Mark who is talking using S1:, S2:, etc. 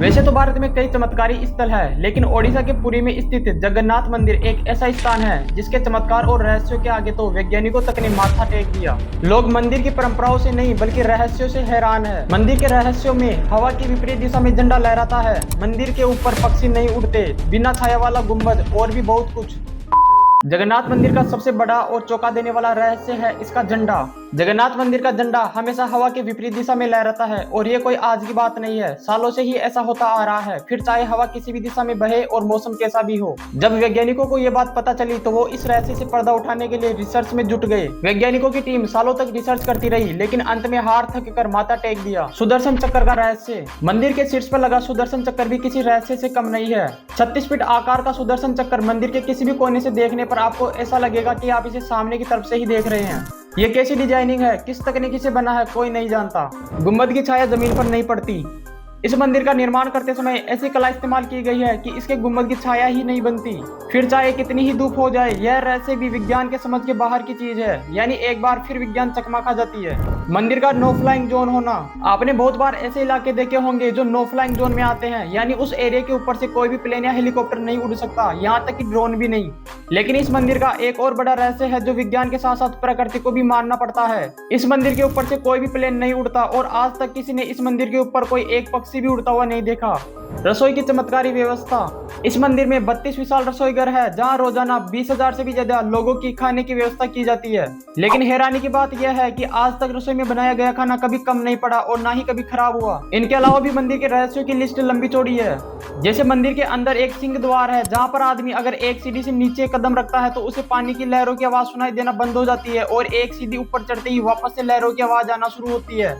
S1: वैसे तो भारत में कई चमत्कारी स्थल है, लेकिन ओडिशा के पुरी में स्थित जगन्नाथ मंदिर एक ऐसा स्थान है जिसके चमत्कार और रहस्यों के आगे तो वैज्ञानिकों तक ने माथा टेक दिया। लोग मंदिर की परंपराओं से नहीं बल्कि रहस्यों से हैरान है। मंदिर के रहस्यों में हवा की विपरीत दिशा में झंडा लहराता है, मंदिर के ऊपर पक्षी नहीं उड़ते, बिना छाया वाला गुंबद और भी बहुत कुछ। जगन्नाथ मंदिर का सबसे बड़ा और चौंका देने वाला रहस्य है इसका झंडा। जगन्नाथ मंदिर का झंडा हमेशा हवा के विपरीत दिशा में लहराता है और ये कोई आज की बात नहीं है, सालों से ही ऐसा होता आ रहा है, फिर चाहे हवा किसी भी दिशा में बहे और मौसम कैसा भी हो। जब वैज्ञानिकों को ये बात पता चली तो वो इस रहस्य से पर्दा उठाने के लिए रिसर्च में जुट गए। वैज्ञानिकों की टीम सालों तक रिसर्च करती रही, लेकिन अंत में हार थक कर माथा टेक दिया। सुदर्शन चक्र का रहस्य। मंदिर के शीर्ष पर लगा सुदर्शन चक्र भी किसी रहस्य से कम नहीं है। 36 फीट आकार का सुदर्शन चक्र मंदिर के किसी भी कोने से देखने पर आपको ऐसा लगेगा कि आप इसे सामने की तरफ से ही देख रहे हैं। ये कैसी डिजाइनिंग है, किस तकनीकी से बना है, कोई नहीं जानता। गुंबद की छाया जमीन पर नहीं पड़ती। इस मंदिर का निर्माण करते समय ऐसी कला इस्तेमाल की गई है कि इसके गुंबद की छाया ही नहीं बनती, फिर चाहे कितनी ही धूप हो जाए। यह रहस्य भी विज्ञान के समझ के बाहर की चीज है, यानी एक बार फिर विज्ञान चकमा खा जाती है। मंदिर का नो फ्लाइंग जोन होना। आपने बहुत बार ऐसे इलाके देखे होंगे जो नो फ्लाइंग जोन में आते हैं, यानी उस एरिया के ऊपर से कोई भी प्लेन या हेलीकॉप्टर नहीं उड़ सकता, यहाँ तक कि ड्रोन भी नहीं। लेकिन इस मंदिर का एक और बड़ा रहस्य है जो विज्ञान के साथ साथ प्रकृति को भी मानना पड़ता है। इस मंदिर के ऊपर से कोई भी प्लेन नहीं उड़ता और आज तक किसी ने इस मंदिर के ऊपर कोई एक पक्षी भी उड़ता हुआ नहीं देखा। रसोई की चमत्कारी व्यवस्था। इस मंदिर में 32 विशाल रसोई घर है जहां रोजाना 20,000 से भी ज्यादा लोगों की खाने की व्यवस्था की जाती है। लेकिन हैरानी की बात यह है कि आज तक रसोई में बनाया गया खाना कभी कम नहीं पड़ा और ना ही कभी खराब हुआ। इनके अलावा भी मंदिर के रहस्यों की लिस्ट लंबी चौड़ी है। जैसे मंदिर के अंदर एक सिंह द्वार है जहाँ पर आदमी अगर एक सीढ़ी से नीचे कदम रखता है तो उसे पानी की लहरों की आवाज सुनाई देना बंद हो जाती है और एक सीढ़ी ऊपर चढ़ते ही वापस से लहरों की आवाज आना शुरू होती है।